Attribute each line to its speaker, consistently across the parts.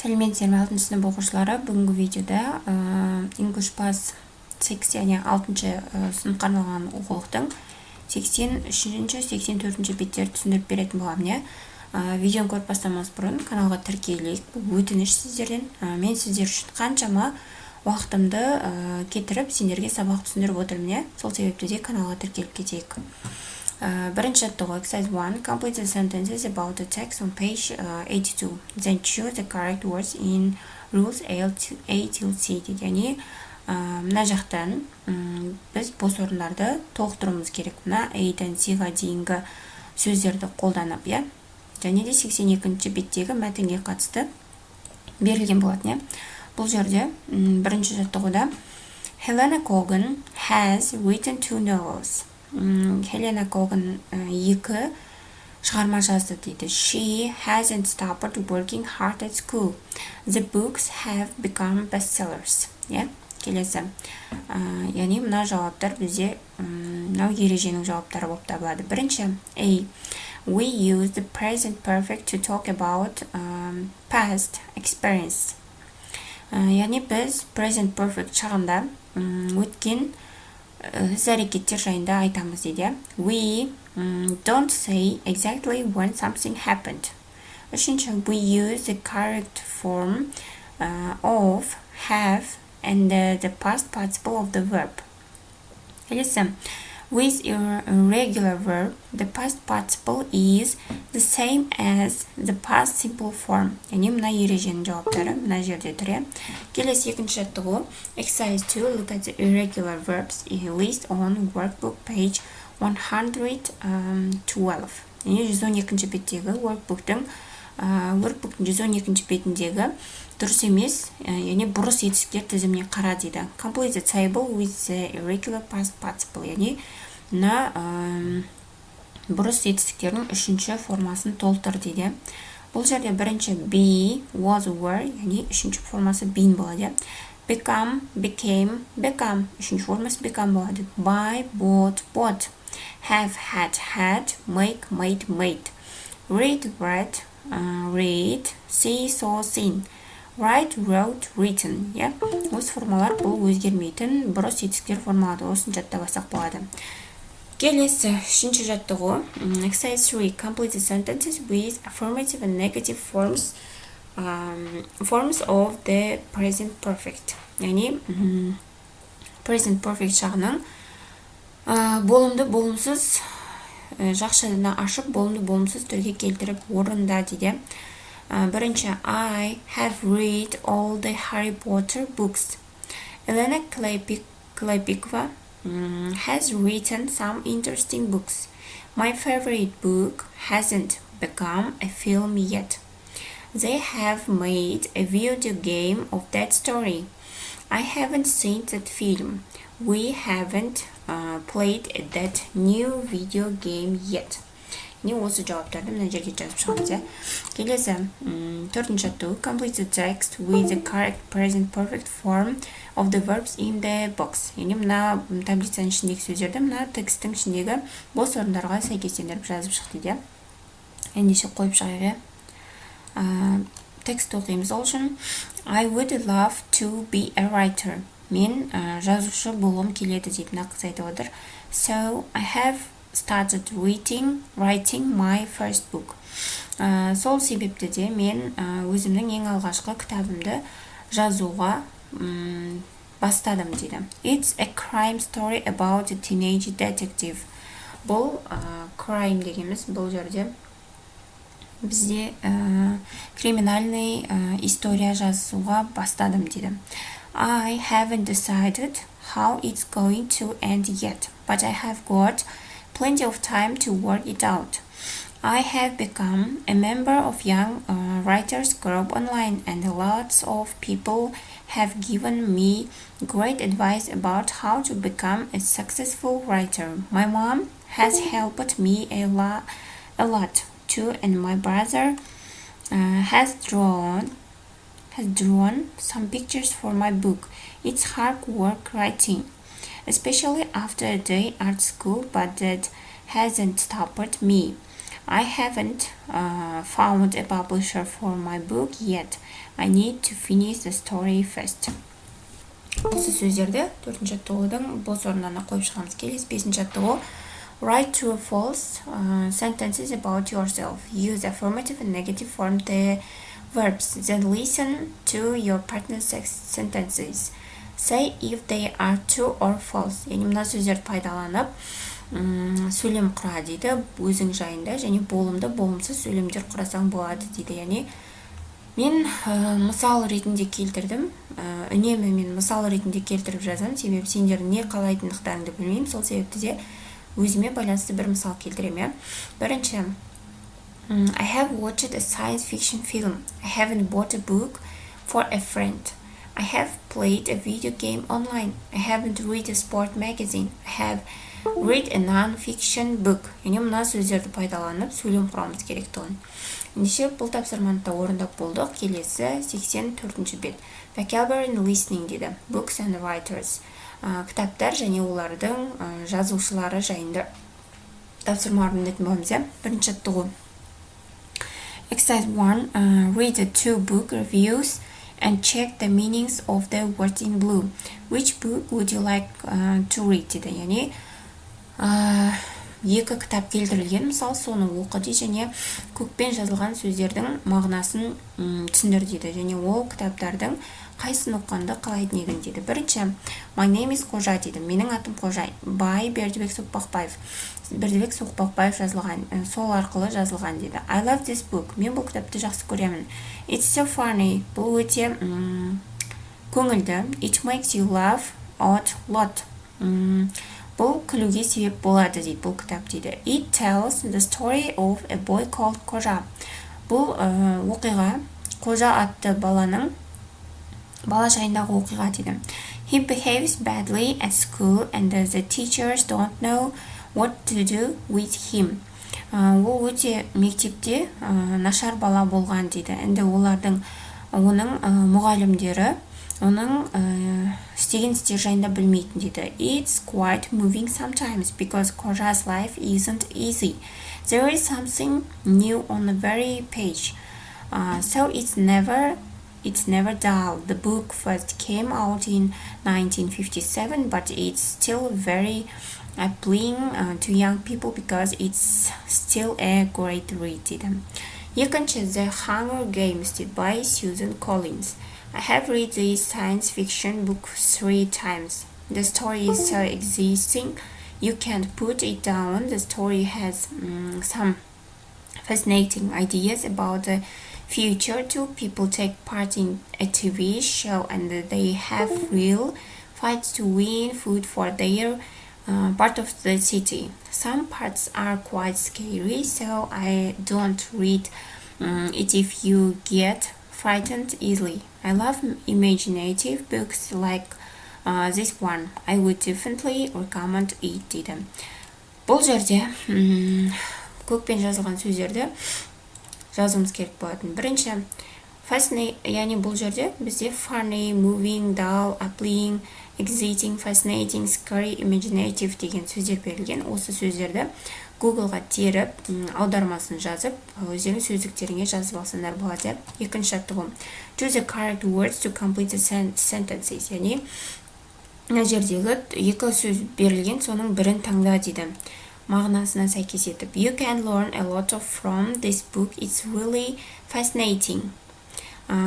Speaker 1: Сәлеметсіздер ме 6 сынып оқушылары. Бүгінгі видеода English Pass 6 яғни 6-шы сыныпқа арналған оқулықтың 83-84 беттерді түсіндіріп беретін боламын. Видеоны көріп бастамас бұрын каналға тіркелейік. Бұл өтініш сіздерден. Мен сіздер үшін қаншама уақытымды кетіріп, сендерге сабақ түсіндіріп отырмын. Сол себепті де каналға тіркеліп кетейік. Бірінші жаттығу exercise 1. Complete the sentences about the text on page 82. Then choose the correct words in rules A till C. Яғни, мына жақтан біз бос орындарды толықтыруымыз керек. Мына A-дан C-ға дейінгі сөздерді қолданып, және де 82-ші беттегі мәтінге қатысты берілген болатын. Бұл жерде бірінші жаттығуда Helena Cogan has written 2 novels. Helena Cogan 2 шығарма жазды дейді. She hasn't stopped working hard at school. The books have become bestsellers. Келесі. Яғни мына жауаптар бізде мынау ереженің жауаптары болып табылады. Бірінші A. We use the present perfect to talk about past experience. Яғни біз present perfect шағында өткен іс-әрекеттер жайында айтамыз дейді. We don't say exactly when something happened. Үшінші, we use the correct form of have and the past participle of the verb. Келесі, with a regular verb, the past participle is the same as the past simple form. Яғни мына ереженің жауаптары мына жерде тұр. Келесі екінші жаттығу exercise 2. Look at the irregular verbs list on workbook page 112. Яғни 112-ші беттегі workbook'тың 112-ші бетіндегі дұрыс емес, яғни бұрыс етістіктер тізіміне қара дейді. Complete the table with the irregular past participle. Яғни мына бұрыс етістіктердің үшінші формасын толтыр дейді. Бұл жерде бірінші be, was, were, яғни үшінші формасы been болады. Become, became, become, үшінші формасы become болады. Buy, bought, bought. Have, had, make, made. Read, read, read. See, saw, seen. Write, wrote, written. Осы формалар бұл өзгермейтін бұрыс етістіктер формалады. Осын жаттап алсақ болады. Келесі үшінші жаттығу exercise 3. Complete the sentences with affirmative and negative forms of the present perfect. Яғни present perfect жағының болымды болымсыз жақшадына ашып, болымды болымсыз түрге келтіріп орында дейді. Бірінші I have read all the Harry Potter books. Elena Klapikova has written some interesting books. My favorite book hasn't become a film yet. They have made a video game of that story. I haven't seen that film. We haven't played that new video game yet. Не осы жауаптарды мына жерге жазып шығамыз. Келесі төртінші жаттығу complete the text with the correct present perfect form of the verbs in the box. Яғни мына таблицаның ішіндегі сөздерді мына текстің ішіндегі бос орындарға сәйкестендіріп жазып шық дейді. Ендеше қойып шығайық. Текст оқимыз ол үшін. I would love to be a writer. Мен жазушы болғым келеді дейді. Мына қыз айтып отыр. So I have started writing my first book. Сол себепті де мен өзімнің ең алғашқы кітабымды жазуға бастадым дейді. It's a crime story about a teenage detective. Бұл crime дегеніміз бұл жерде бізде криминальный история жазуға бастадым дейді. I haven't decided how it's going to end yet, but I have got plenty of time to work it out. I have become a member of young writers group online, and lots of people have given me great advice about how to become a successful writer. My mom has helped me a lot too, and my brother has drawn some pictures for my book. It's hard work writing, especially after a day at school, but that hasn't stopped me. I haven't found a publisher for my book yet. I need to finish the story first. Осы сөздерді төртінші жаттығудың бос орнына қойып шығамыз. Келесі бесінші жаттығу. Write true or false sentences about yourself. Use affirmative and negative form the verbs. Then listen to your partner's sentences. Say if they are true or false. Яғни мына сөздерді пайдаланып, сөйлем құра дейді. Өзің жайында және болымды, болымсыз сөйлемдер құрасаң болады дейді. Яғни мен мысал ретінде келтірдім. Үнемі мен мысал ретінде келтіріп жазам. Себебі сендер не қалайтындықтарыңды білмеймін. Сол себепті де өзіме байланысты бір мысал келтірем. Бірінші, I have watched a science fiction film. I haven't bought a book for a friend. I have played a video game online. I haven't read a sport magazine. I have read a non-fiction book. Яғни мына сөздерді пайдаланып сөйлем құрамыз керек тұғын. Ендеше бұл тапсырманы да орындап болдық. Келесі 84-ші бет. Vocabulary and listening дейді. Books and writers. Кітаптар және олардың жазушылары жайында тапсырма орындайтын боламыз. Бірінші жаттығу. Exercise 1. Read the 2 book reviews and check the meanings of the words in blue. Which book would you like to read дейді. Яғни екі кітап келтірілген, мысалы соны оқы дейді және көкпен жазылған сөздердің мағынасын түсіндір дейді. Және ол кітаптардың қайсысын оқығанды қалайтын едің дейді. Бірінші, My name is Қожа дейді. Менің атым Қожа. By Бердібек Соқпақбаев. Бердібек Соқпақбаев жазылған, сол арқылы жазылған дейді. I love this book. Мен бұл кітапты жақсы көремін. It's so funny. Бұл өте көңілді. It makes you laugh a lot. Бұл күлуге себеп болады дейді бұл кітап дейді. It tells the story of a boy called Қожа. Бұл оқиға Қожа атты баланың бала жайындағы оқиға дейді. He behaves badly at school and the teachers don't know what to do with him. Ол өте мектепте нашар бала болған дейді. Енді оның мұғалімдері оның істеген істер жайында білмейтін дейді. It's quite moving sometimes because Қожа's life isn't easy. There is something new on the very page. So it's never dull. The book first came out in 1957, but it's still very appealing to young people because it's still a great read дейді. Екінші, The Hunger Games by Susan Collins. I have read this science fiction book 3 times. The story is so existing, you can't put it down. The story has some fascinating ideas about the future. 2 people take part in a TV show and they have real fights to win food for their part of the city. Some parts are quite scary, so I don't read it if you get frightened easily. I love imaginative books like this one. I would definitely recommend it дейді. Бұл жерде көкпен жазылған сөздерді жазуымыз керек болатын. Бірінші, fascinating, яғни бұл жерде бізде funny, moving, dull, appealing, exciting, fascinating, scary, imaginative деген сөздер берілген. Осы сөздерді Google-ға теріп, аудармасын жазып, өздерің сөздіктеріңе жазып алсаңдар болады. Екінші жаттығу. Choose the correct words to complete the sentences. Яғни, мына жердегі екі сөз берілген, соның бірін таңда дейді. Мағынасына сәйкес етіп. You can learn a lot from this book. It's really fascinating.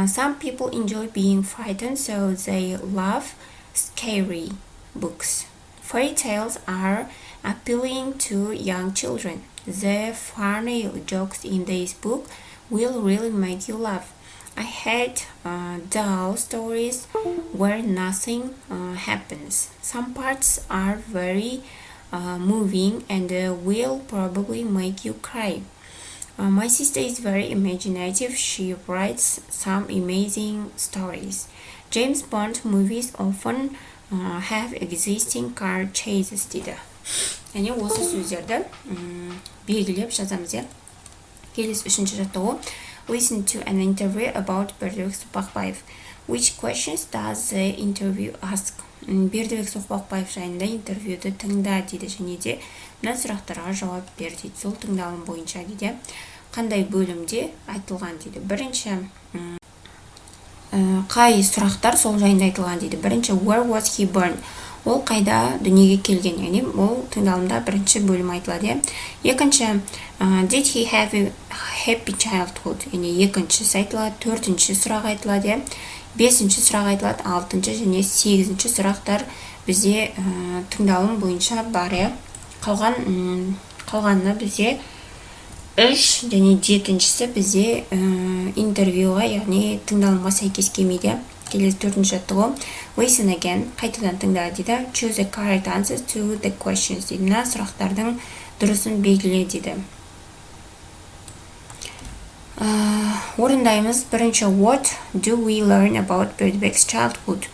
Speaker 1: Some people enjoy being frightened, so they love scary books. Fairy tales are appealing to young children. The funny jokes in this book will really make you laugh. I hate dull stories where nothing happens. Some parts are very moving and will probably make you cry. My sister is very imaginative. She writes some amazing stories. James Bond movies often have existing car chases дейді. Яғни осы сөздерді белгілеп жазамыз. Келесі үшінші жаттығу. Listen to an interview about Бердібек Соқпақбаев. Which questions does the interview ask? Бердібек Соқпақбаев жайында интервьюді тыңда дейді. Және де мына сұрақтарға жауап бер дейді. Сол тыңдалым бойынша дейді. Қандай бөлімде айтылған дейді. Бірінші қай сұрақтар сол жайында айтылған дейді. Бірінші where was he born? Ол қайда дүниеге келген, яғни ол тыңдалымда бірінші бөлім айтылады. Екінші did he have a happy childhood? Яғни екіншісі айтылады. Төртінші сұрақ айтылады. Бесінші сұрақ айтылады. Алтыншы және сегізінші сұрақтар бізде тыңдалым бойынша бар. Қалғаны бізде 3 және 7-шісі бізде интервьюға, яғни тыңдалымға сәйкес келмейді. Келесі 4-ші жаттығу. Listen again, қайтадан тыңда дейді. Choose the correct answers to the questions дейді. Мына сұрақтардың дұрысын белгіле дейді. Орындаймыз. Бірінші, what do we learn about Birdbeck's childhood?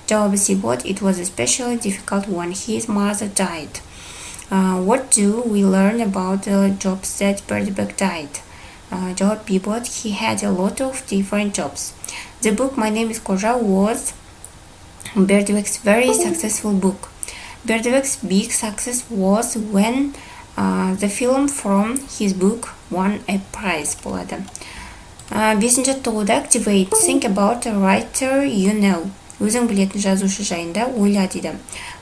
Speaker 1: Жауабы C. It was especially difficult when his mother died. What do we learn about the jobs that Birdbeck died? Жауап B. He had a lot of different jobs. The book My Name is Koja was Birdbeck's very successful book. Birdbeck's big success was when the film from his book won a prize болады. Бесінші жаттығуда activate, think about a writer you know. Өзің білетін жазушы жайында ойла дейді.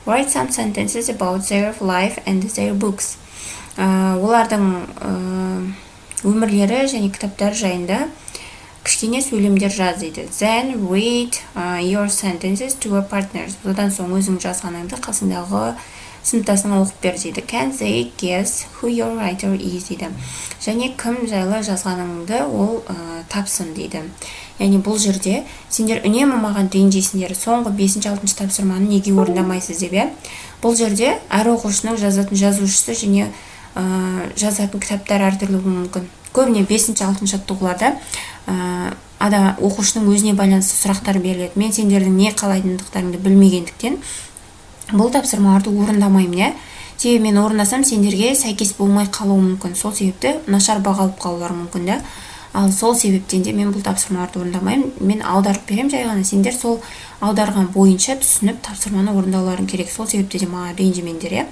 Speaker 1: Write some sentences about their life and their books. Олардың өмірлері және кітаптар жайында кішкене сөйлемдер жаз дейді. Then read your sentences to your partners. Одан соң өзің жазғаныңды қасындағы сыныптасыңа оқып бер дейді. Can they guess who your writer is дейді. Және кім жайлы жазғаныңды ол тапсын дейді. Яғни бұл жерде сендер үнемі маған ренжисіңдер, соңғы 5-6 тапсырманы неге орындамайсыз деп. Бұл жерде әр оқушының жазатын жазушысы және жазатын кітаптар әртүрлі мүмкін. Көбіне 5-6 жаттығуларда оқушының өзіне байланысты сұрақтар беріледі. Мен сендердің не қалайтындықтарыңды білмегендіктен бұл тапсырмаларды орындамаймын. Себебі мен орындасам сендерге сәйкес болмай қалуы мүмкін. Сол себепті нашар баға алып қалулары мүмкін да. Ал сол себептен де мен бұл тапсырмаларды орындамаймын. Мен аударып берем жай ғана. Сендер сол аударған бойынша түсініп тапсырманы орындауларың керек. Сол себепте де маған ренжімеңдер.